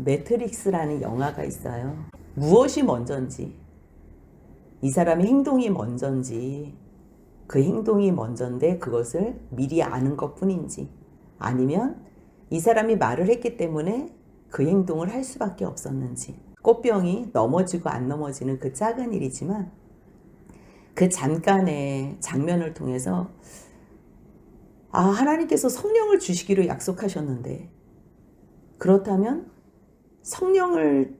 매트릭스라는 영화가 있어요. 무엇이 먼저인지, 이 사람의 행동이 먼저인지, 그 행동이 먼저인데 그것을 미리 아는 것 뿐인지, 아니면 이 사람이 말을 했기 때문에 그 행동을 할 수밖에 없었는지. 꽃병이 넘어지고 안 넘어지는 그 작은 일이지만 그 잠깐의 장면을 통해서 하나님께서 성령을 주시기로 약속하셨는데, 그렇다면 성령을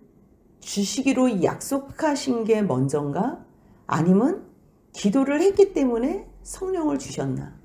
주시기로 약속하신 게 먼저인가? 아니면 기도를 했기 때문에 성령을 주셨나?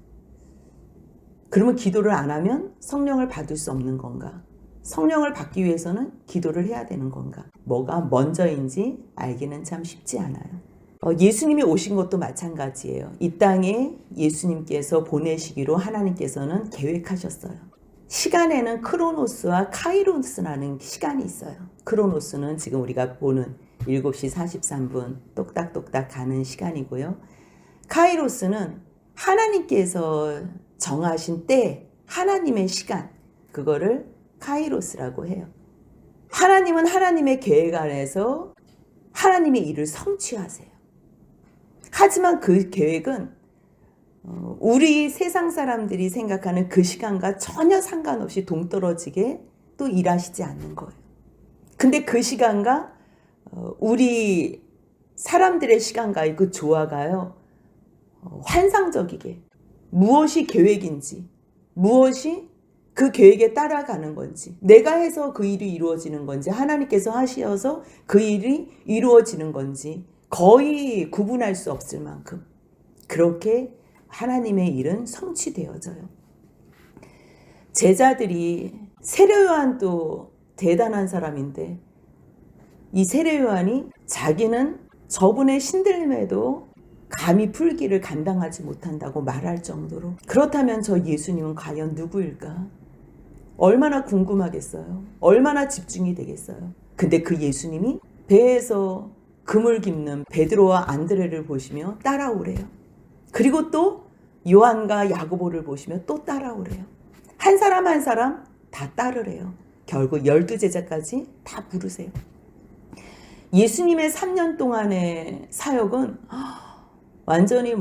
그러면 기도를 안 하면 성령을 받을 수 없는 건가? 성령을 받기 위해서는 기도를 해야 되는 건가? 뭐가 먼저인지 알기는 참 쉽지 않아요. 예수님이 오신 것도 마찬가지예요. 이 땅에 예수님께서 보내시기로 하나님께서는 계획하셨어요. 시간에는 크로노스와 카이로스라는 시간이 있어요. 크로노스는 지금 우리가 보는 7시 43분 똑딱똑딱 가는 시간이고요. 카이로스는 하나님께서 정하신 때, 하나님의 시간, 그거를 카이로스라고 해요. 하나님은 하나님의 계획 안에서 하나님의 일을 성취하세요. 하지만 그 계획은 우리 세상 사람들이 생각하는 그 시간과 전혀 상관없이 동떨어지게 또 일하시지 않는 거예요. 근데 그 시간과 우리 사람들의 시간과의 그 조화가요, 환상적이게 무엇이 계획인지, 무엇이 그 계획에 따라가는 건지, 내가 해서 그 일이 이루어지는 건지, 하나님께서 하셔서 그 일이 이루어지는 건지 거의 구분할 수 없을 만큼 그렇게 하나님의 일은 성취되어져요. 제자들이, 세례요한도 대단한 사람인데 이 세례요한이 자기는 저분의 신들림에도 감히 풀기를 감당하지 못한다고 말할 정도로, 그렇다면 저 예수님은 과연 누구일까? 얼마나 궁금하겠어요? 얼마나 집중이 되겠어요? 근데 그 예수님이 배에서 금을 깁는 베드로와 안드레를 보시며 따라오래요. 그리고 또 요한과 야고보를 보시며 또 따라오래요. 한 사람 한 사람 다 따르래요. 결국 12제자까지 다 부르세요. 예수님의 3년 동안의 사역은 완전히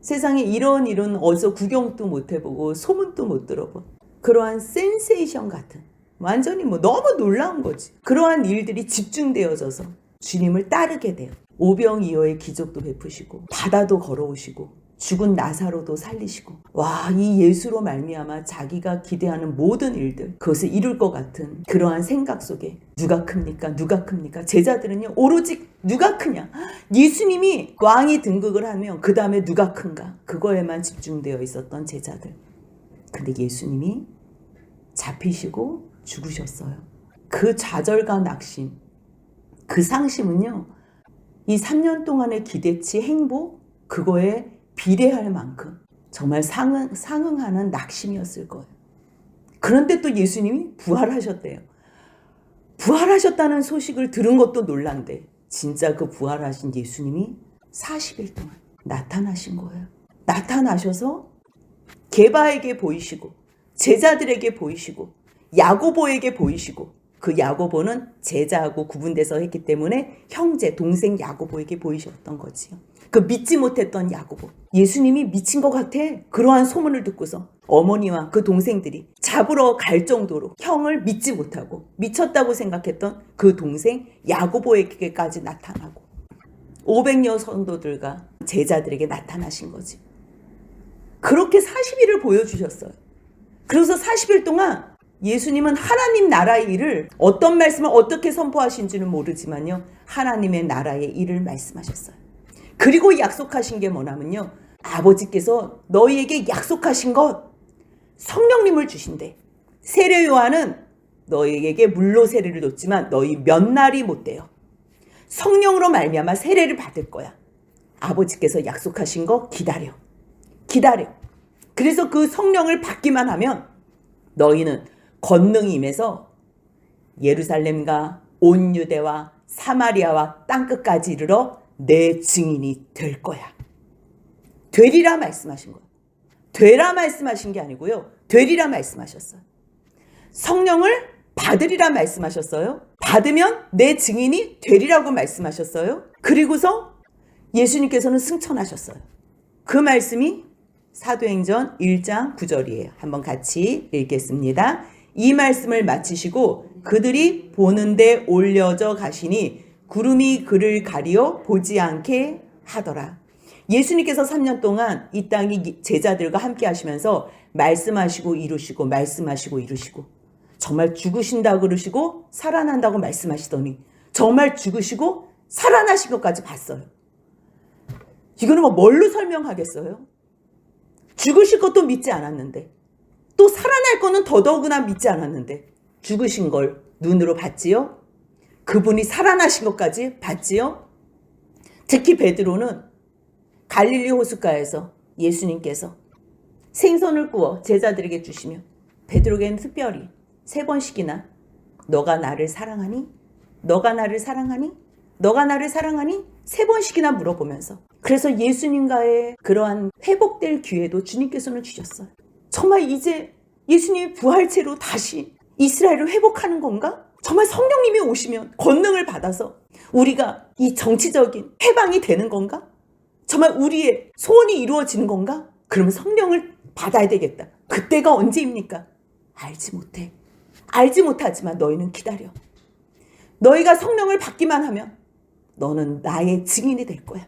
세상에 이런 일은 어디서 구경도 못 해보고 소문도 못 들어본 그러한 센세이션 같은, 완전히 너무 놀라운 거지. 그러한 일들이 집중되어져서 주님을 따르게 돼요. 오병이어의 기적도 베푸시고 바다도 걸어오시고 죽은 나사로도 살리시고, 이 예수로 말미암아 자기가 기대하는 모든 일들, 그것을 이룰 것 같은 그러한 생각 속에 누가 큽니까? 누가 큽니까? 제자들은요, 오로지 누가 크냐? 예수님이 왕이 등극을 하면 그 다음에 누가 큰가? 그거에만 집중되어 있었던 제자들. 근데 예수님이 잡히시고 죽으셨어요. 그 좌절과 낙심, 그 상심은요, 이 3년 동안의 기대치, 행복, 그거에 비례할 만큼 정말 상응하는 낙심이었을 거예요. 그런데 또 예수님이 부활하셨대요. 부활하셨다는 소식을 들은 것도 놀란데, 진짜 그 부활하신 예수님이 40일 동안 나타나신 거예요. 나타나셔서 게바에게 보이시고, 제자들에게 보이시고, 야고보에게 보이시고, 그 야고보는 제자하고 구분돼서 했기 때문에 형제, 동생 야고보에게 보이셨던 거지요. 그 믿지 못했던 야고보, 예수님이 미친 것 같아, 그러한 소문을 듣고서 어머니와 그 동생들이 잡으러 갈 정도로 형을 믿지 못하고 미쳤다고 생각했던 그 동생 야고보에게까지 나타나고 500여 성도들과 제자들에게 나타나신 거지. 그렇게 40일을 보여주셨어요. 그래서 40일 동안 예수님은 하나님 나라의 일을, 어떤 말씀을 어떻게 선포하신지는 모르지만요, 하나님의 나라의 일을 말씀하셨어요. 그리고 약속하신 게 뭐냐면요, 아버지께서 너희에게 약속하신 것, 성령님을 주신대. 세례 요한은 너희에게 물로 세례를 줬지만 너희 몇 날이 못 돼요. 성령으로 말미암아 세례를 받을 거야. 아버지께서 약속하신 거 기다려. 그래서 그 성령을 받기만 하면 너희는 권능이 임해서 예루살렘과 온 유대와 사마리아와 땅끝까지 이르러 내 증인이 될 거야. 되리라 말씀하신 거예요. 되라 말씀하신 게 아니고요, 되리라 말씀하셨어요. 성령을 받으리라 말씀하셨어요. 받으면 내 증인이 되리라고 말씀하셨어요. 그리고서 예수님께서는 승천하셨어요. 그 말씀이 사도행전 1장 9절이에요. 한번 같이 읽겠습니다. 이 말씀을 마치시고 그들이 보는데 올려져 가시니 구름이 그를 가리어 보지 않게 하더라. 예수님께서 3년 동안 이 땅이 제자들과 함께 하시면서 말씀하시고 이루시고 말씀하시고 이루시고 정말 죽으신다고 그러시고 살아난다고 말씀하시더니 정말 죽으시고 살아나신 것까지 봤어요. 이거는 뭐 뭘로 설명하겠어요? 죽으실 것도 믿지 않았는데 또 살아날 거는 더더구나 믿지 않았는데 죽으신 걸 눈으로 봤지요? 그분이 살아나신 것까지 봤지요? 특히 베드로는 갈릴리 호숫가에서 예수님께서 생선을 구워 제자들에게 주시며 베드로에게는 특별히 3번씩이나 너가 나를 사랑하니? 너가 나를 사랑하니? 너가 나를 사랑하니? 3번씩이나 물어보면서 그래서 예수님과의 그러한 회복될 기회도 주님께서는 주셨어요. 정말 이제 예수님이 부활체로 다시 이스라엘을 회복하는 건가? 정말 성령님이 오시면 권능을 받아서 우리가 이 정치적인 해방이 되는 건가? 정말 우리의 소원이 이루어지는 건가? 그러면 성령을 받아야 되겠다. 그때가 언제입니까? 알지 못해. 알지 못하지만 너희는 기다려. 너희가 성령을 받기만 하면 너는 나의 증인이 될 거야.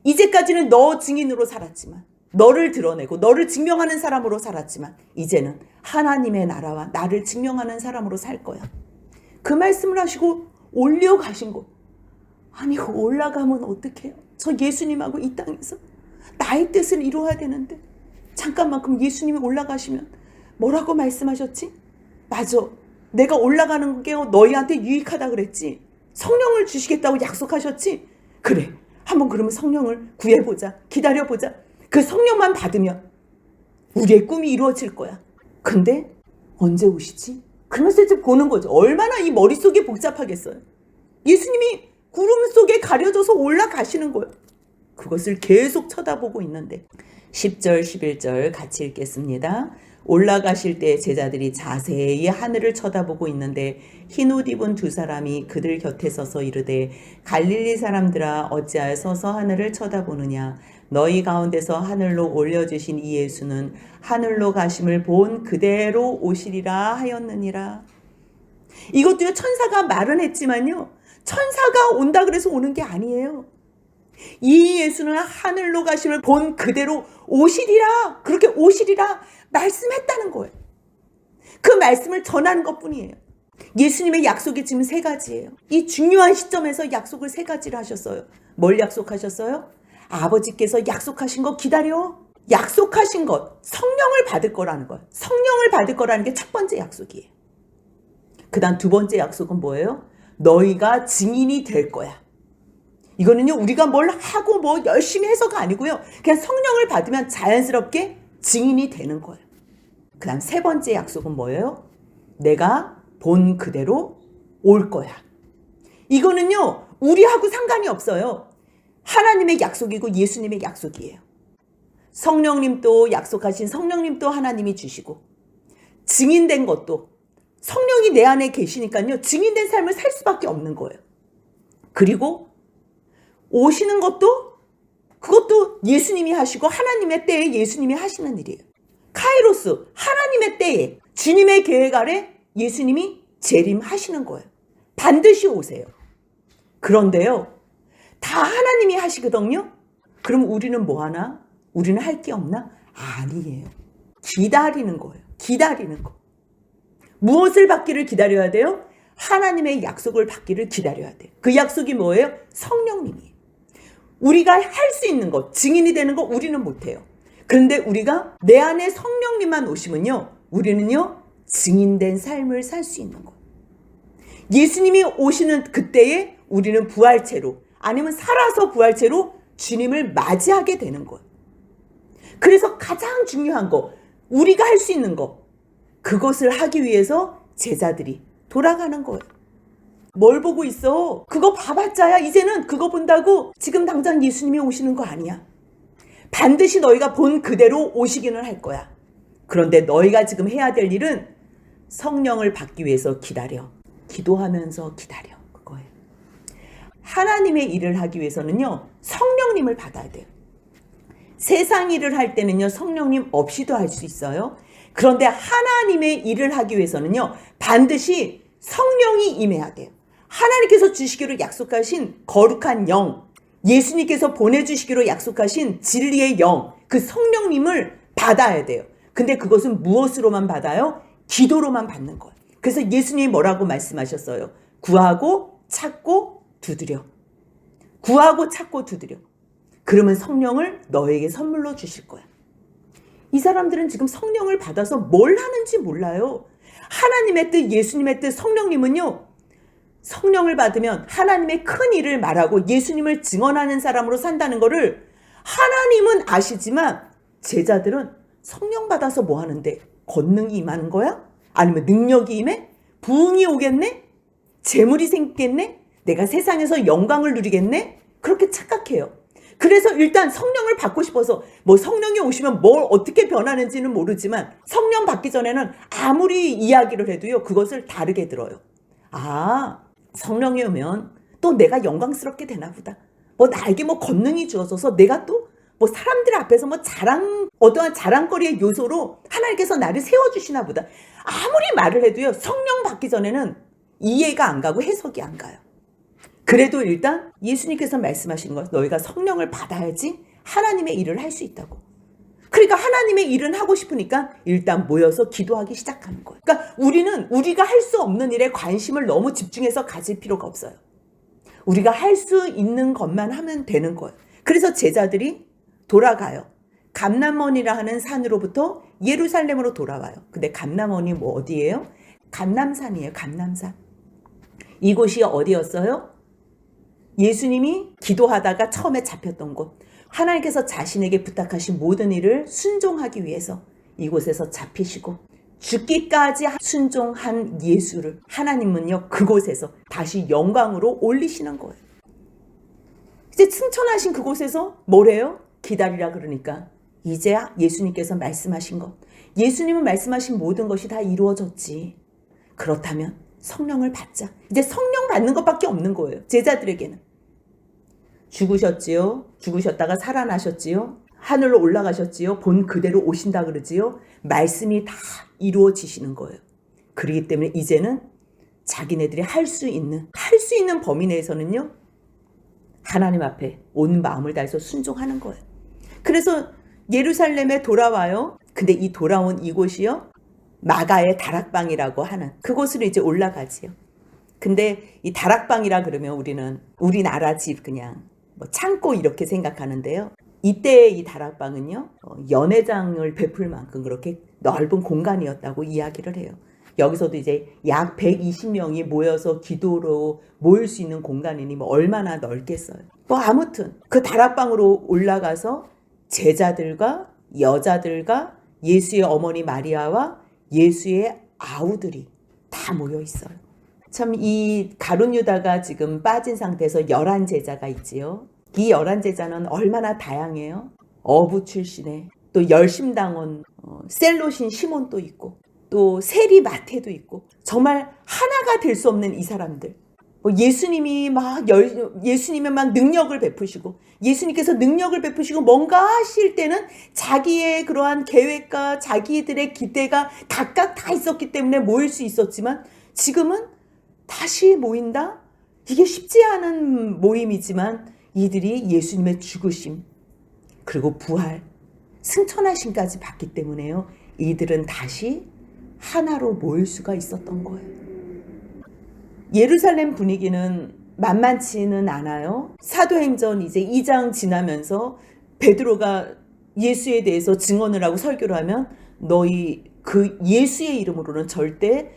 이제까지는 너 증인으로 살았지만 너를 드러내고 너를 증명하는 사람으로 살았지만 이제는 하나님의 나라와 나를 증명하는 사람으로 살 거야. 그 말씀을 하시고 올려가신 거. 아니 올라가면 어떡해요? 저 예수님하고 이 땅에서 나의 뜻을 이루어야 되는데 잠깐만 그럼 예수님이 올라가시면 뭐라고 말씀하셨지? 맞아. 내가 올라가는 게 너희한테 유익하다 그랬지. 성령을 주시겠다고 약속하셨지? 그래. 한번 그러면 성령을 구해보자. 기다려보자. 그 성령만 받으면 우리의 꿈이 이루어질 거야. 근데 언제 오시지? 그러면서 이제 보는 거죠. 얼마나 이 머릿속이 복잡하겠어요. 예수님이 구름 속에 가려져서 올라가시는 거예요. 그것을 계속 쳐다보고 있는데 10절 11절 같이 읽겠습니다. 올라가실 때 제자들이 자세히 하늘을 쳐다보고 있는데 흰옷 입은 2사람이 그들 곁에 서서 이르되 갈릴리 사람들아 어찌하여 서서 하늘을 쳐다보느냐 너희 가운데서 하늘로 올려주신 이 예수는 하늘로 가심을 본 그대로 오시리라 하였느니라. 이것도요 천사가 말은 했지만요 천사가 온다 그래서 오는 게 아니에요. 이 예수는 하늘로 가심을 본 그대로 오시리라. 그렇게 오시리라 말씀했다는 거예요. 그 말씀을 전하는 것뿐이에요. 예수님의 약속이 지금 3가지예요. 이 중요한 시점에서 약속을 3가지를 하셨어요. 뭘 약속하셨어요? 아버지께서 약속하신 거 기다려. 약속하신 것, 성령을 받을 거라는 거예요. 성령을 받을 거라는 게 첫 번째 약속이에요. 그 다음 2번째 약속은 뭐예요? 너희가 증인이 될 거야. 이거는요 우리가 뭘 하고 뭐 열심히 해서가 아니고요. 그냥 성령을 받으면 자연스럽게 증인이 되는 거예요. 그 다음 3번째 약속은 뭐예요? 내가 본 그대로 올 거야. 이거는요 우리하고 상관이 없어요. 하나님의 약속이고 예수님의 약속이에요. 성령님도 약속하신 성령님도 하나님이 주시고 증인된 것도 성령이 내 안에 계시니까요 증인된 삶을 살 수밖에 없는 거예요. 그리고 오시는 것도 그것도 예수님이 하시고 하나님의 때에 예수님이 하시는 일이에요. 카이로스 하나님의 때에 주님의 계획 아래 예수님이 재림하시는 거예요. 반드시 오세요. 그런데요 다 하나님이 하시거든요. 그럼 우리는 뭐 하나? 우리는 할 게 없나? 아니에요. 기다리는 거예요. 기다리는 거. 무엇을 받기를 기다려야 돼요? 하나님의 약속을 받기를 기다려야 돼요. 그 약속이 뭐예요? 성령님이에요. 우리가 할 수 있는 것, 증인이 되는 거 우리는 못해요. 그런데 우리가 내 안에 성령님만 오시면요 우리는요 증인된 삶을 살 수 있는 거예요. 예수님이 오시는 그때에 우리는 부활체로 아니면 살아서 부활체로 주님을 맞이하게 되는 거예요. 그래서 가장 중요한 거 우리가 할 수 있는 거 그것을 하기 위해서 제자들이 돌아가는 거예요. 뭘 보고 있어? 그거 봐봤자야. 이제는 그거 본다고 지금 당장 예수님이 오시는 거 아니야. 반드시 너희가 본 그대로 오시기는 할 거야. 그런데 너희가 지금 해야 될 일은 성령을 받기 위해서 기다려. 기도하면서 기다려. 그거예요. 하나님의 일을 하기 위해서는요, 성령님을 받아야 돼요. 세상 일을 할 때는요, 성령님 없이도 할 수 있어요. 그런데 하나님의 일을 하기 위해서는요, 반드시 성령이 임해야 돼요. 하나님께서 주시기로 약속하신 거룩한 영, 예수님께서 보내주시기로 약속하신 진리의 영, 그 성령님을 받아야 돼요. 근데 그것은 무엇으로만 받아요? 기도로만 받는 거예요. 그래서 예수님이 뭐라고 말씀하셨어요? 구하고 찾고 두드려. 구하고 찾고 두드려. 그러면 성령을 너에게 선물로 주실 거야. 이 사람들은 지금 성령을 받아서 뭘 하는지 몰라요. 하나님의 뜻, 예수님의 뜻, 성령님은요, 성령을 받으면 하나님의 큰 일을 말하고 예수님을 증언하는 사람으로 산다는 거를 하나님은 아시지만 제자들은 성령 받아서 뭐 하는데? 권능이 임하는 거야? 아니면 능력이 임해? 부흥이 오겠네? 재물이 생기겠네? 내가 세상에서 영광을 누리겠네? 그렇게 착각해요. 그래서 일단 성령을 받고 싶어서 뭐 성령이 오시면 뭘 어떻게 변하는지는 모르지만 성령 받기 전에는 아무리 이야기를 해도요, 그것을 다르게 들어요. 아, 성령이 오면 또 내가 영광스럽게 되나 보다. 뭐 나에게 뭐 권능이 주어져서 내가 또 뭐 사람들 앞에서 뭐 어떠한 자랑거리의 요소로 하나님께서 나를 세워주시나 보다. 아무리 말을 해도요, 성령 받기 전에는 이해가 안 가고 해석이 안 가요. 그래도 일단 예수님께서 말씀하시는 것, 너희가 성령을 받아야지 하나님의 일을 할 수 있다고. 그러니까 하나님의 일은 하고 싶으니까 일단 모여서 기도하기 시작하는 거예요. 그러니까 우리가 할 수 없는 일에 관심을 너무 집중해서 가질 필요가 없어요. 우리가 할 수 있는 것만 하면 되는 거예요. 그래서 제자들이 돌아가요. 감람원이라 하는 산으로부터 예루살렘으로 돌아와요. 근데 감람원이 뭐 어디예요? 감람산이에요. 감람산. 이곳이 어디였어요? 예수님이 기도하다가 처음에 잡혔던 곳. 하나님께서 자신에게 부탁하신 모든 일을 순종하기 위해서 이곳에서 잡히시고 죽기까지 순종한 예수를 하나님은요, 그곳에서 다시 영광으로 올리시는 거예요. 이제 승천하신 그곳에서 뭐래요? 기다리라 그러니까 이제 예수님께서 말씀하신 것, 예수님은 말씀하신 모든 것이 다 이루어졌지. 그렇다면 성령을 받자. 이제 성령 받는 것밖에 없는 거예요. 제자들에게는. 죽으셨지요. 죽으셨다가 살아나셨지요. 하늘로 올라가셨지요. 본 그대로 오신다 그러지요. 말씀이 다 이루어지시는 거예요. 그렇기 때문에 이제는 자기네들이 할 수 있는 범위 내에서는요, 하나님 앞에 온 마음을 다해서 순종하는 거예요. 그래서 예루살렘에 돌아와요. 근데 이 돌아온 이곳이요, 마가의 다락방이라고 하는 그곳으로 이제 올라가지요. 근데 이 다락방이라 그러면 우리는 우리나라 집 그냥 뭐 창고 이렇게 생각하는데요. 이때의 이 다락방은요, 연회장을 베풀 만큼 그렇게 넓은 공간이었다고 이야기를 해요. 여기서도 이제 약 120명이 모여서 기도로 모일 수 있는 공간이니 뭐 얼마나 넓겠어요. 뭐 아무튼 그 다락방으로 올라가서 제자들과 여자들과 예수의 어머니 마리아와 예수의 아우들이 다 모여 있어요. 참 이 가룟 유다가 지금 빠진 상태에서 11제자가 있지요. 이 11제자는 얼마나 다양해요. 어부 출신의 또 열심당원 셀롯인 시몬도 있고 또 세리 마태도 있고 정말 하나가 될 수 없는 이 사람들. 예수님이 막 능력을 베푸시고 예수님께서 능력을 베푸시고 뭔가 하실 때는 자기의 그러한 계획과 자기들의 기대가 각각 다 있었기 때문에 모일 수 있었지만 지금은 다시 모인다? 이게 쉽지 않은 모임이지만 이들이 예수님의 죽으심 그리고 부활, 승천하심까지 봤기 때문에요. 이들은 다시 하나로 모일 수가 있었던 거예요. 예루살렘 분위기는 만만치는 않아요. 사도행전 이제 2장 지나면서 베드로가 예수에 대해서 증언을 하고 설교를 하면 너희 그 예수의 이름으로는 절대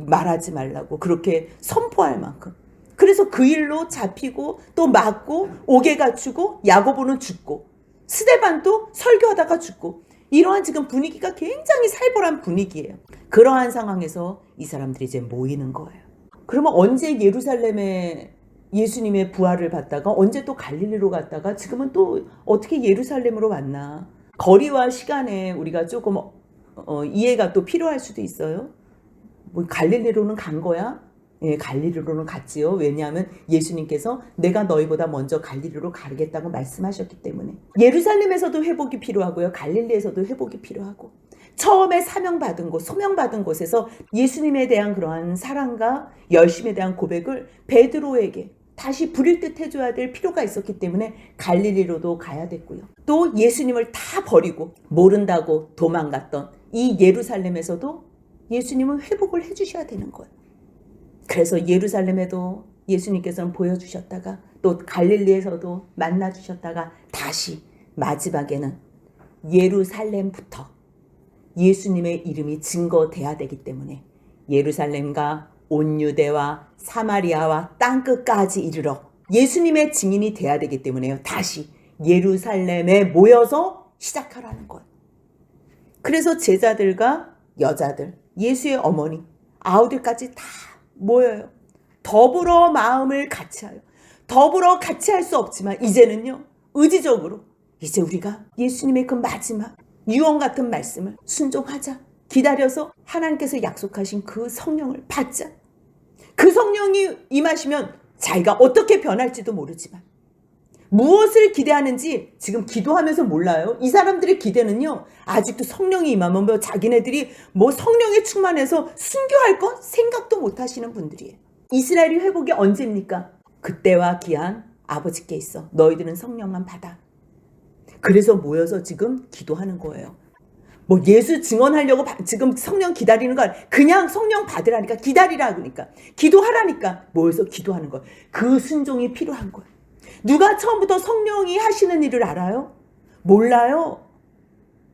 말하지 말라고 그렇게 선포할 만큼. 그래서 그 일로 잡히고 또 맞고 옥에 갇히고 야고보는 죽고 스데반도 설교하다가 죽고 이러한 지금 분위기가 굉장히 살벌한 분위기예요. 그러한 상황에서 이 사람들이 이제 모이는 거예요. 그러면 언제 예루살렘에 예수님의 부활을 받다가 언제 또 갈릴리로 갔다가 지금은 또 어떻게 예루살렘으로 왔나. 거리와 시간에 우리가 조금 이해가 또 필요할 수도 있어요. 뭐 갈릴리로는 간 거야? 예, 갈릴리로는 갔지요. 왜냐하면 예수님께서 내가 너희보다 먼저 갈릴리로 가겠다고 말씀하셨기 때문에. 예루살렘에서도 회복이 필요하고요. 갈릴리에서도 회복이 필요하고. 처음에 사명받은 곳, 소명받은 곳에서 예수님에 대한 그러한 사랑과 열심에 대한 고백을 베드로에게 다시 부릴 듯 해줘야 될 필요가 있었기 때문에 갈릴리로도 가야 됐고요. 또 예수님을 다 버리고 모른다고 도망갔던 이 예루살렘에서도 예수님은 회복을 해주셔야 되는 거예요. 그래서 예루살렘에도 예수님께서는 보여주셨다가 또 갈릴리에서도 만나주셨다가 다시 마지막에는 예루살렘부터 예수님의 이름이 증거돼야 되기 때문에 예루살렘과 온 유대와 사마리아와 땅끝까지 이르러 예수님의 증인이 돼야 되기 때문에요. 다시 예루살렘에 모여서 시작하라는 거예요. 그래서 제자들과 여자들, 예수의 어머니, 아우들까지 다 모여요. 더불어 마음을 같이하여. 더불어 같이 할 수 없지만 이제는요. 의지적으로 이제 우리가 예수님의 그 마지막 유언 같은 말씀을 순종하자. 기다려서 하나님께서 약속하신 그 성령을 받자. 그 성령이 임하시면 자기가 어떻게 변할지도 모르지만 무엇을 기대하는지 지금 기도하면서 몰라요. 이 사람들의 기대는요. 아직도 성령이 임하면 뭐 자기네들이 뭐 성령에 충만해서 순교할 것 생각도 못 하시는 분들이에요. 이스라엘이 회복이 언제입니까? 그때와 기한 아버지께 있어. 너희들은 성령만 받아. 그래서 모여서 지금 기도하는 거예요. 뭐 예수 증언하려고 지금 성령 기다리는 거 아니야. 그냥 성령 받으라니까 기다리라 그러니까 기도하라니까 모여서 기도하는 거예요. 그 순종이 필요한 거예요. 누가 처음부터 성령이 하시는 일을 알아요? 몰라요.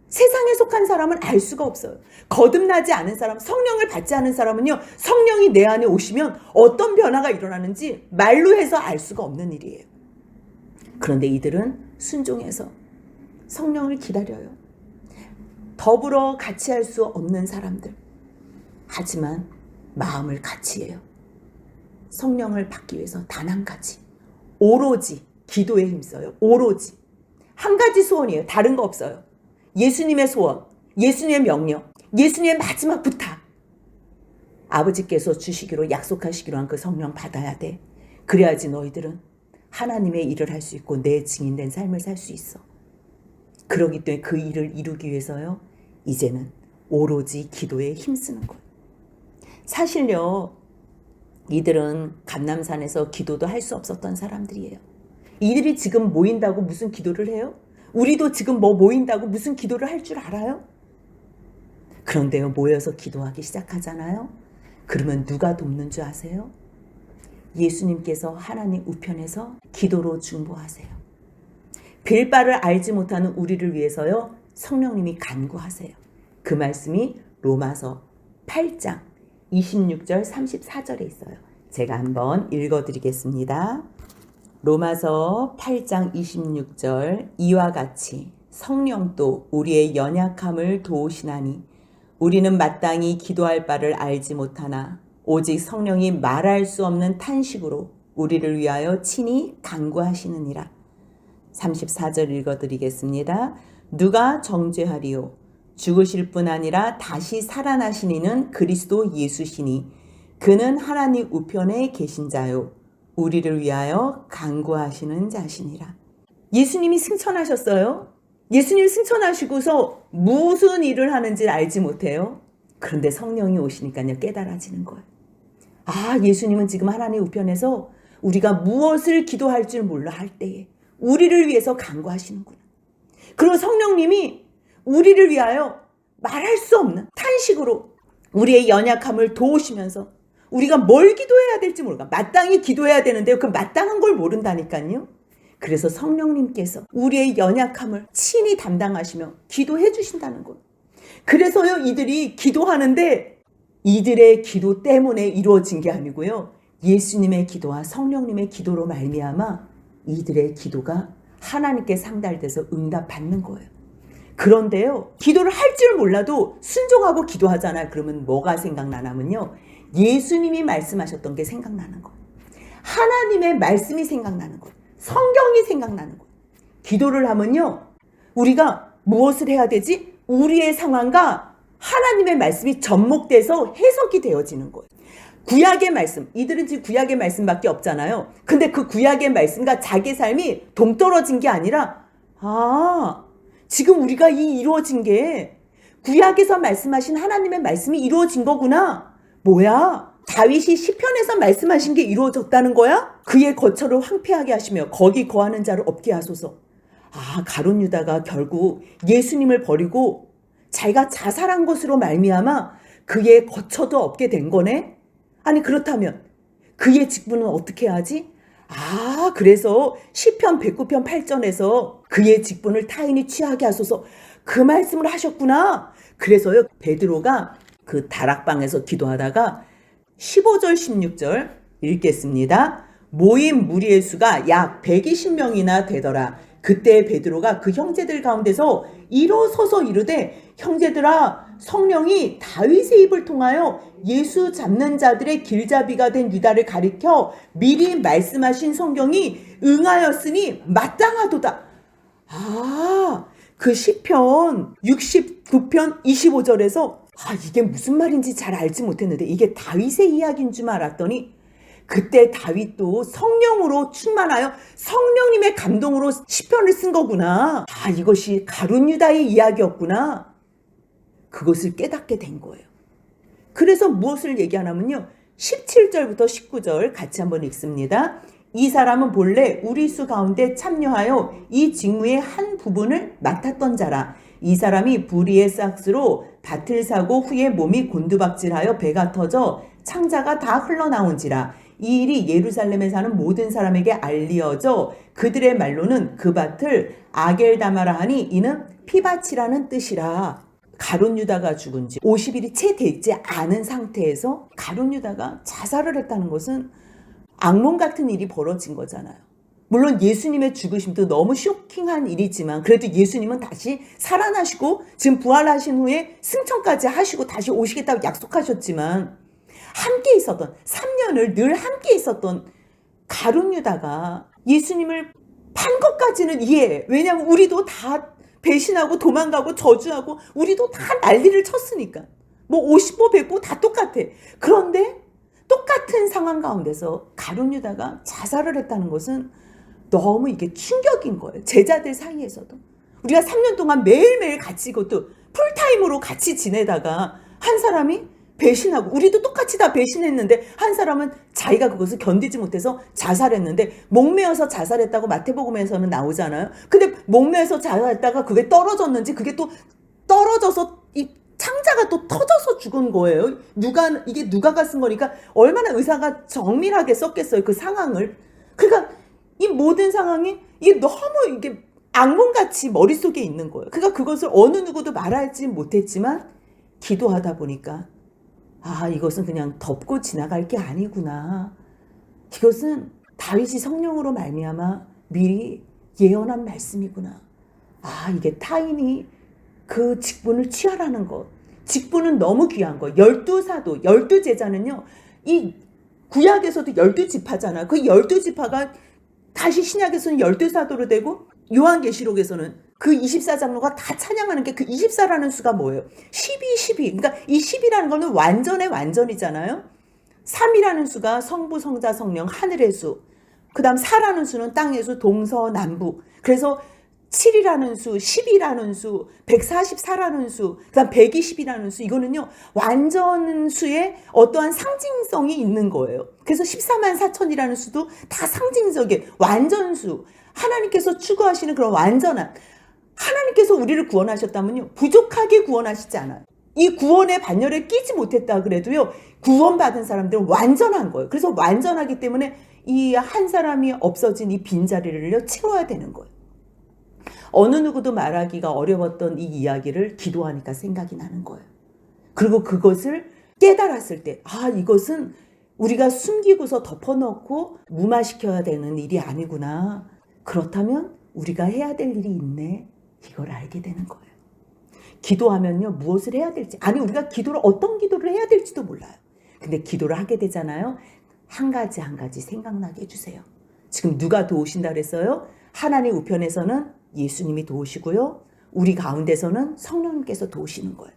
세상에 속한 사람은 알 수가 없어요. 거듭나지 않은 사람, 성령을 받지 않은 사람은요. 성령이 내 안에 오시면 어떤 변화가 일어나는지 말로 해서 알 수가 없는 일이에요. 그런데 이들은 순종해서 성령을 기다려요. 더불어 같이 할 수 없는 사람들. 하지만 마음을 같이 해요. 성령을 받기 위해서 단 한 가지. 오로지 기도에 힘써요. 오로지. 한 가지 소원이에요. 다른 거 없어요. 예수님의 소원, 예수님의 명령, 예수님의 마지막 부탁. 아버지께서 주시기로 약속하시기로 한 그 성령 받아야 돼. 그래야지 너희들은 하나님의 일을 할 수 있고 내 증인된 삶을 살 수 있어. 그러기 때문에 그 일을 이루기 위해서요. 이제는 오로지 기도에 힘쓰는 거예요. 사실요. 이들은 감람산에서 기도도 할 수 없었던 사람들이에요. 이들이 지금 모인다고 무슨 기도를 해요? 우리도 지금 뭐 모인다고 무슨 기도를 할 줄 알아요? 그런데요. 모여서 기도하기 시작하잖아요. 그러면 누가 돕는 줄 아세요? 예수님께서 하나님 우편에서 기도로 중보하세요. 빌 바를 알지 못하는 우리를 위해서요. 성령님이 간구하세요. 그 말씀이 로마서 8장 26절 34절에 있어요. 제가 한번 읽어드리겠습니다. 로마서 8장 26절 이와 같이 성령도 우리의 연약함을 도우시나니 우리는 마땅히 기도할 바를 알지 못하나 오직 성령이 말할 수 없는 탄식으로 우리를 위하여 친히 간구하시느니라. 34절 읽어드리겠습니다. 누가 정죄하리요? 죽으실 뿐 아니라 다시 살아나신 이는 그리스도 예수시니 그는 하나님 우편에 계신 자요 우리를 위하여 간구하시는 자시니라. 예수님이 승천하셨어요. 예수님 승천하시고서 무슨 일을 하는지 알지 못해요. 그런데 성령이 오시니까요 깨달아지는 거예요. 아, 예수님은 지금 하나님 우편에서 우리가 무엇을 기도할 줄 몰라 할 때에 우리를 위해서 간구하시는구나. 그리고 성령님이 우리를 위하여 말할 수 없는 탄식으로 우리의 연약함을 도우시면서 우리가 뭘 기도해야 될지 모르까. 마땅히 기도해야 되는데 그 마땅한 걸 모른다니까요. 그래서 성령님께서 우리의 연약함을 친히 담당하시며 기도해 주신다는 것. 그래서요 이들이 기도하는데 이들의 기도 때문에 이루어진 게 아니고요. 예수님의 기도와 성령님의 기도로 말미암아 이들의 기도가 하나님께 상달돼서 응답받는 거예요. 그런데요. 기도를 할 줄 몰라도 순종하고 기도하잖아요. 그러면 뭐가 생각나냐면요. 예수님이 말씀하셨던 게 생각나는 거예요. 하나님의 말씀이 생각나는 거예요. 성경이 생각나는 거예요. 기도를 하면요. 우리가 무엇을 해야 되지? 우리의 상황과 하나님의 말씀이 접목돼서 해석이 되어지는 거예요. 구약의 말씀, 이들은 지금 구약의 말씀밖에 없잖아요. 근데 그 구약의 말씀과 자기 삶이 동떨어진 게 아니라 지금 우리가 이 이루어진 게 구약에서 말씀하신 하나님의 말씀이 이루어진 거구나. 뭐야? 다윗이 시편에서 말씀하신 게 이루어졌다는 거야? 그의 거처를 황폐하게 하시며 거기 거하는 자를 없게 하소서. 가룟 유다가 결국 예수님을 버리고 자기가 자살한 것으로 말미암아 그의 거처도 없게 된 거네? 아니 그렇다면 그의 직분은 어떻게 하지? 그래서 시편 109편 8절에서 그의 직분을 타인이 취하게 하소서 그 말씀을 하셨구나. 그래서요 베드로가 그 다락방에서 기도하다가 15절 16절 읽겠습니다. 모인 무리의 수가 약 120명이나 되더라. 그때 베드로가 그 형제들 가운데서 일어서서 이르되 형제들아 성령이 다윗의 입을 통하여 예수 잡는 자들의 길잡이가 된 유다를 가리켜 미리 말씀하신 성경이 응하였으니 마땅하도다. 그 시편 69편 25절에서 이게 무슨 말인지 잘 알지 못했는데 이게 다윗의 이야기인 줄 알았더니 그때 다윗도 성령으로 충만하여 성령님의 감동으로 시편을 쓴 거구나. 이것이 가룟 유다의 이야기였구나. 그것을 깨닫게 된 거예요. 그래서 무엇을 얘기하냐면요. 17절부터 19절 같이 한번 읽습니다. 이 사람은 본래 우리 수 가운데 참여하여 이 직무의 한 부분을 맡았던 자라. 이 사람이 불의의 싹스로 밭을 사고 후에 몸이 곤두박질하여 배가 터져 창자가 다 흘러나온지라. 이 일이 예루살렘에 사는 모든 사람에게 알리어져 그들의 말로는 그 밭을 아겔다마라 하니 이는 피밭이라는 뜻이라. 가룟 유다가 죽은 지 50일이 채 되지 않은 상태에서 가룟 유다가 자살을 했다는 것은 악몽 같은 일이 벌어진 거잖아요. 물론 예수님의 죽으심도 너무 쇼킹한 일이지만 그래도 예수님은 다시 살아나시고 지금 부활하신 후에 승천까지 하시고 다시 오시겠다고 약속하셨지만 함께 있었던 3년을 늘 함께 있었던 가룟 유다가 예수님을 판 것까지는 이해해. 왜냐하면 우리도 다 배신하고 도망가고 저주하고 우리도 다 난리를 쳤으니까. 50보 100보 다 똑같아. 그런데 똑같은 상황 가운데서 가룟 유다가 자살을 했다는 것은 너무 이게 충격인 거예요. 제자들 사이에서도. 우리가 3년 동안 매일매일 같이 이것도 풀타임으로 같이 지내다가 한 사람이 배신하고 우리도 똑같이 다 배신했는데 한 사람은 자기가 그것을 견디지 못해서 자살했는데 목매어서 자살했다고 마태복음에서는 나오잖아요. 근데 목매어서 자살했다가 그게 떨어졌는지 그게 또 떨어져서 이 창자가 또 터져서 죽은 거예요. 이게 누가가 쓴 거니까 얼마나 의사가 정밀하게 썼겠어요. 그 상황을. 그러니까 이 모든 상황이 이게 너무 이게 악몽같이 머릿속에 있는 거예요. 그러니까 그것을 어느 누구도 말하지 못했지만 기도하다 보니까 이것은 그냥 덮고 지나갈 게 아니구나. 이것은 다윗이 성령으로 말미암아 미리 예언한 말씀이구나. 이게 타인이 그 직분을 취하라는 것. 직분은 너무 귀한 거. 12사도, 12제자는요. 이 구약에서도 12지파잖아. 그 12지파가 다시 신약에서는 12사도로 되고 요한계시록에서는 그 24장로가 다 찬양하는 게 그 24라는 수가 뭐예요? 12. 그러니까 이 10이라는 거는 완전의 완전이잖아요. 3이라는 수가 성부, 성자, 성령, 하늘의 수. 그 다음 4라는 수는 땅의 수, 동서남북. 그래서 7이라는 수, 10이라는 수, 144라는 수, 그 다음 120이라는 수. 이거는요, 완전 수에 어떠한 상징성이 있는 거예요. 그래서 14만 4천이라는 수도 다 상징적인 완전 수. 하나님께서 추구하시는 그런 완전한. 하나님께서 우리를 구원하셨다면요, 부족하게 구원하시지 않아요. 이 구원의 반열에 끼지 못했다 그래도요, 구원받은 사람들은 완전한 거예요. 그래서 완전하기 때문에 이 한 사람이 없어진 이 빈자리를요, 채워야 되는 거예요. 어느 누구도 말하기가 어려웠던 이 이야기를 기도하니까 생각이 나는 거예요. 그리고 그것을 깨달았을 때, 이것은 우리가 숨기고서 덮어놓고 무마시켜야 되는 일이 아니구나. 그렇다면 우리가 해야 될 일이 있네. 이걸 알게 되는 거예요. 기도하면요, 무엇을 해야 될지. 우리가 어떤 기도를 해야 될지도 몰라요. 근데 기도를 하게 되잖아요. 한 가지 생각나게 해주세요. 지금 누가 도우신다 그랬어요? 하나님 우편에서는 예수님이 도우시고요. 우리 가운데서는 성령님께서 도우시는 거예요.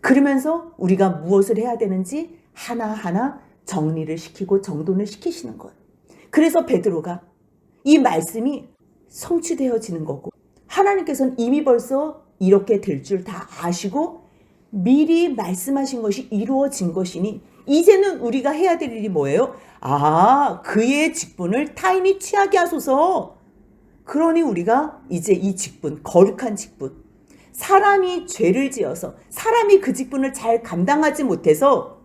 그러면서 우리가 무엇을 해야 되는지 하나하나 정리를 시키고 정돈을 시키시는 거예요. 그래서 베드로가 이 말씀이 성취되어지는 거고, 하나님께서는 이미 벌써 이렇게 될 줄 다 아시고 미리 말씀하신 것이 이루어진 것이니 이제는 우리가 해야 될 일이 뭐예요? 그의 직분을 타인이 취하게 하소서. 그러니 우리가 이제 이 직분, 거룩한 직분, 사람이 죄를 지어서 사람이 그 직분을 잘 감당하지 못해서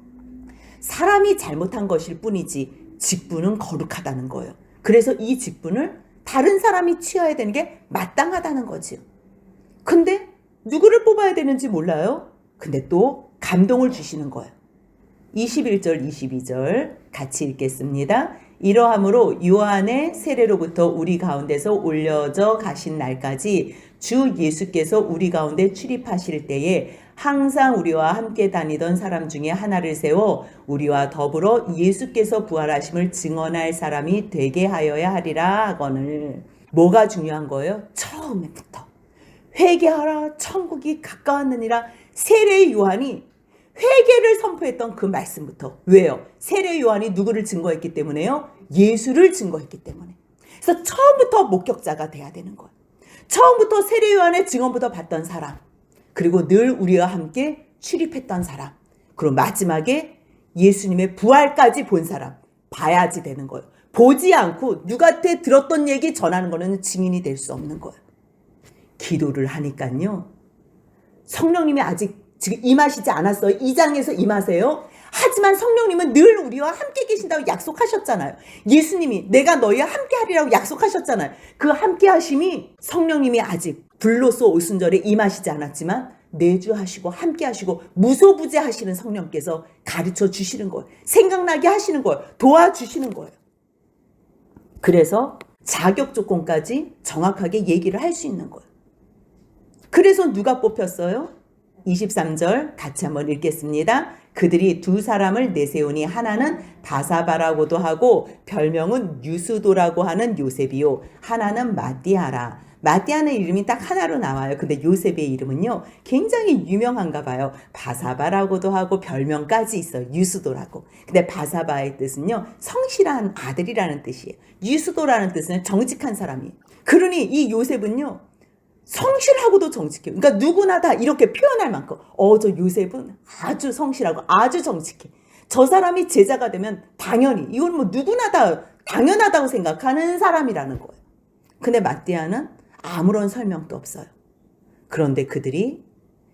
사람이 잘못한 것일 뿐이지 직분은 거룩하다는 거예요. 그래서 이 직분을 다른 사람이 취해야 되는 게 마땅하다는 거지요. 근데 누구를 뽑아야 되는지 몰라요. 근데 또 감동을 주시는 거예요. 21절 22절 같이 읽겠습니다. 이러함으로 요한의 세례로부터 우리 가운데서 올려져 가신 날까지 주 예수께서 우리 가운데 출입하실 때에 항상 우리와 함께 다니던 사람 중에 하나를 세워 우리와 더불어 예수께서 부활하심을 증언할 사람이 되게 하여야 하리라 하거늘. 뭐가 중요한 거예요? 처음부터 회개하라, 천국이 가까웠느니라. 세례 요한이 회개를 선포했던 그 말씀부터. 왜요? 세례 요한이 누구를 증거했기 때문에요? 예수를 증거했기 때문에. 그래서 처음부터 목격자가 돼야 되는 거예요. 처음부터 세례 요한의 증언부터 받던 사람, 그리고 늘 우리와 함께 출입했던 사람, 그리고 마지막에 예수님의 부활까지 본 사람, 봐야지 되는 거예요. 보지 않고 누구한테 들었던 얘기 전하는 거는 증인이 될 수 없는 거예요. 기도를 하니까요, 성령님이 아직 지금 임하시지 않았어요. 2장에서 임하세요. 하지만 성령님은 늘 우리와 함께 계신다고 약속하셨잖아요. 예수님이 내가 너희와 함께 하리라고 약속하셨잖아요. 그 함께 하심이 성령님이 아직 불로써 오순절에 임하시지 않았지만 내주하시고 함께 하시고 무소부재 하시는 성령께서 가르쳐 주시는 거예요. 생각나게 하시는 거예요. 도와주시는 거예요. 그래서 자격 조건까지 정확하게 얘기를 할 수 있는 거예요. 그래서 누가 뽑혔어요? 23절 같이 한번 읽겠습니다. 그들이 두 사람을 내세우니 하나는 바사바라고도 하고 별명은 유스도라고 하는 요셉이요, 하나는 마띠아라. 마띠아는 이름이 딱 하나로 나와요. 근데 요셉의 이름은요 굉장히 유명한가 봐요. 바사바라고도 하고 별명까지 있어요. 유스도라고. 근데 바사바의 뜻은요 성실한 아들이라는 뜻이에요. 유스도라는 뜻은 정직한 사람이에요. 그러니 이 요셉은요 성실하고도 정직해요. 그러니까 누구나 다 이렇게 표현할 만큼 저 요셉은 아주 성실하고 아주 정직해. 저 사람이 제자가 되면 당연히 이건 뭐 누구나 다 당연하다고 생각하는 사람이라는 거예요. 근데 마띠아는 아무런 설명도 없어요. 그런데 그들이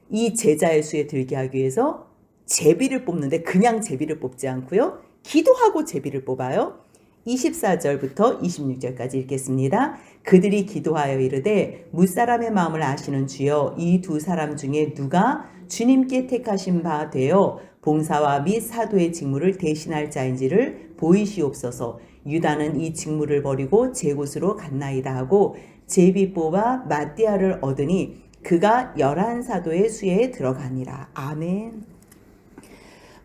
이 제자의 수에 들게 하기 위해서 제비를 뽑는데 그냥 제비를 뽑지 않고요, 기도하고 제비를 뽑아요. 24절부터 26절까지 읽겠습니다. 그들이 기도하여 이르되 무사람의 마음을 아시는 주여, 이 두 사람 중에 누가 주님께 택하신 바 되어 봉사와 및 사도의 직무를 대신할 자인지를 보이시옵소서. 유다는 이 직무를 버리고 제 곳으로 갔나이다 하고 제비 뽑아 마띠아를 얻으니 그가 11사도의 수에 들어가니라. 아멘.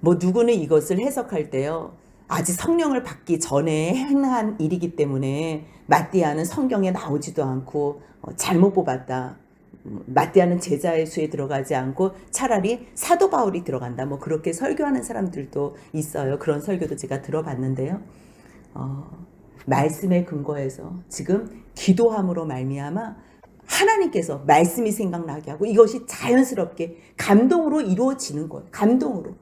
누구는 이것을 해석할 때요, 아직 성령을 받기 전에 행한 일이기 때문에 마띠아는 성경에 나오지도 않고 잘못 뽑았다. 마띠아는 제자의 수에 들어가지 않고 차라리 사도 바울이 들어간다. 그렇게 설교하는 사람들도 있어요. 그런 설교도 제가 들어봤는데요. 말씀에 근거해서 지금 기도함으로 말미암아 하나님께서 말씀이 생각나게 하고 이것이 자연스럽게 감동으로 이루어지는 거예요. 감동으로.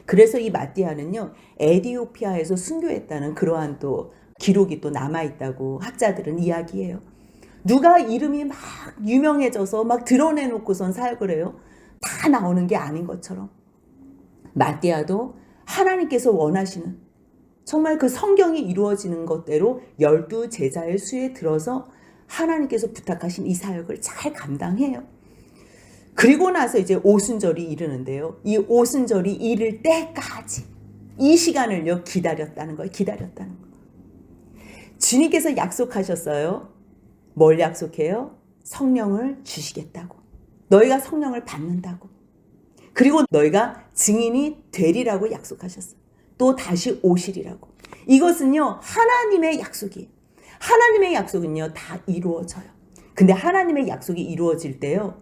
그래서 이 마띠아는요 에디오피아에서 순교했다는 그러한 또 기록이 또 남아있다고 학자들은 이야기해요. 누가 이름이 막 유명해져서 막 드러내놓고선 사역을 해요? 다 나오는 게 아닌 것처럼 마띠아도 하나님께서 원하시는 정말 그 성경이 이루어지는 것대로 12 제자의 수에 들어서 하나님께서 부탁하신 이 사역을 잘 감당해요. 그리고 나서 이제 오순절이 이르는데요, 이 오순절이 이를 때까지 이 시간을요 기다렸다는 거예요. 기다렸다는 거예요. 주님께서 약속하셨어요. 뭘 약속해요? 성령을 주시겠다고. 너희가 성령을 받는다고. 그리고 너희가 증인이 되리라고 약속하셨어요. 또 다시 오시리라고. 이것은요 하나님의 약속이에요. 하나님의 약속은요 다 이루어져요. 근데 하나님의 약속이 이루어질 때요,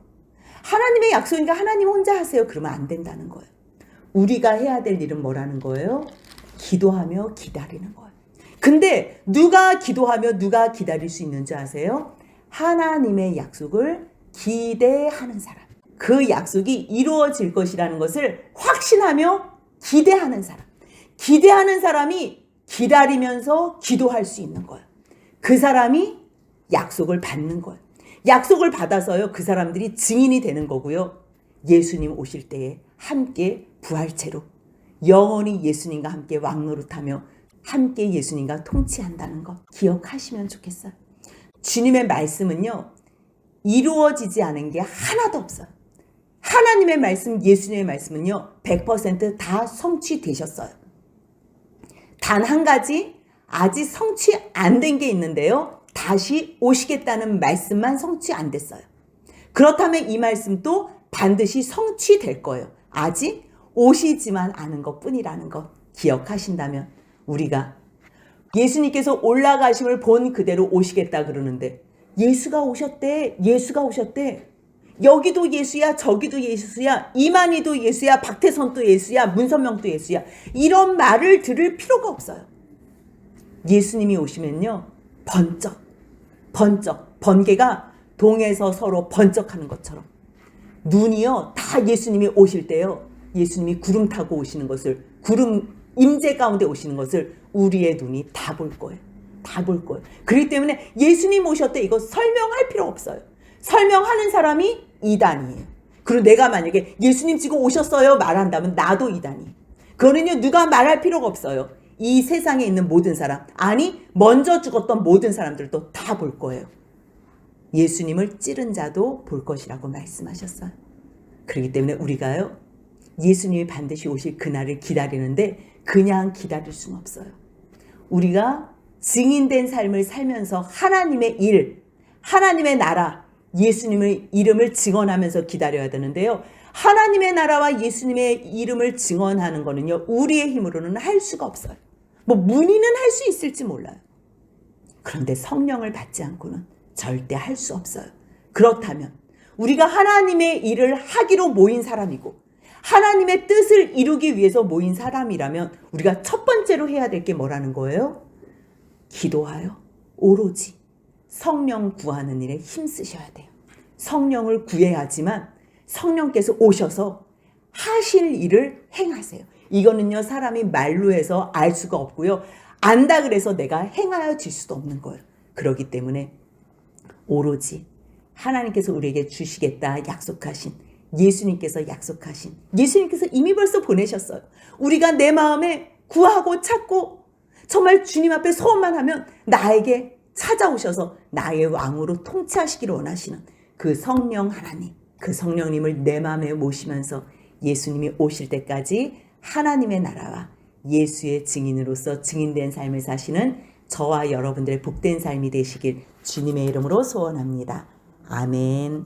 하나님의 약속이니까 하나님 혼자 하세요. 그러면 안 된다는 거예요. 우리가 해야 될 일은 뭐라는 거예요? 기도하며 기다리는 거예요. 근데 누가 기도하며 누가 기다릴 수 있는 줄 아세요? 하나님의 약속을 기대하는 사람. 그 약속이 이루어질 것이라는 것을 확신하며 기대하는 사람. 기대하는 사람이 기다리면서 기도할 수 있는 거예요. 그 사람이 약속을 받는 거예요. 약속을 받아서요, 그 사람들이 증인이 되는 거고요. 예수님 오실 때에 함께 부활체로 영원히 예수님과 함께 왕노릇하며 함께 예수님과 통치한다는 것 기억하시면 좋겠어요. 주님의 말씀은요, 이루어지지 않은 게 하나도 없어요. 하나님의 말씀, 예수님의 말씀은요, 100% 성취되셨어요. 단 한 가지 아직 성취 안 된 게 있는데요. 다시 오시겠다는 말씀만 성취 안 됐어요. 그렇다면 이 말씀도 반드시 성취될 거예요. 아직 오시지만 않은 것뿐이라는 것 기억하신다면, 우리가 예수님께서 올라가심을 본 그대로 오시겠다 그러는데, 예수가 오셨대, 예수가 오셨대. 여기도 예수야, 저기도 예수야, 이만희도 예수야, 박태선도 예수야, 문선명도 예수야. 이런 말을 들을 필요가 없어요. 예수님이 오시면요, 번개가 동에서 서로 번쩍하는 것처럼 눈이요, 다 예수님이 오실 때요, 예수님이 구름 타고 오시는 것을, 구름 임재 가운데 오시는 것을 우리의 눈이 다 볼 거예요. 다 볼 거예요. 그렇기 때문에 예수님 오셨대, 이거 설명할 필요 없어요. 설명하는 사람이 이단이에요. 그리고 내가 만약에 예수님 지금 오셨어요 말한다면 나도 이단이에요. 그거는요, 누가 말할 필요가 없어요. 이 세상에 있는 모든 사람, 아니 먼저 죽었던 모든 사람들도 다 볼 거예요. 예수님을 찌른 자도 볼 것이라고 말씀하셨어요. 그렇기 때문에 우리가요, 예수님이 반드시 오실 그날을 기다리는데 그냥 기다릴 수는 없어요. 우리가 증인된 삶을 살면서 하나님의 일, 하나님의 나라, 예수님의 이름을 증언하면서 기다려야 되는데요. 하나님의 나라와 예수님의 이름을 증언하는 거는요, 우리의 힘으로는 할 수가 없어요. 뭐 문의는 할 수 있을지 몰라요. 그런데 성령을 받지 않고는 절대 할 수 없어요. 그렇다면 우리가 하나님의 일을 하기로 모인 사람이고 하나님의 뜻을 이루기 위해서 모인 사람이라면 우리가 첫 번째로 해야 될 게 뭐라는 거예요? 기도하여 오로지 성령 구하는 일에 힘쓰셔야 돼요. 성령을 구해야지만 성령께서 오셔서 하실 일을 행하세요. 이거는요, 사람이 말로 해서 알 수가 없고요. 안다 그래서 내가 행하여 질 수도 없는 거예요. 그렇기 때문에 오로지 하나님께서 우리에게 주시겠다 약속하신, 예수님께서 약속하신, 예수님께서 이미 벌써 보내셨어요. 우리가 내 마음에 구하고 찾고 정말 주님 앞에 소원만 하면 나에게 찾아오셔서 나의 왕으로 통치하시기를 원하시는 그 성령 하나님, 그 성령님을 내 마음에 모시면서 예수님이 오실 때까지 하나님의 나라와 예수의 증인으로서 증인된 삶을 사시는 저와 여러분들의 복된 삶이 되시길 주님의 이름으로 소원합니다. 아멘.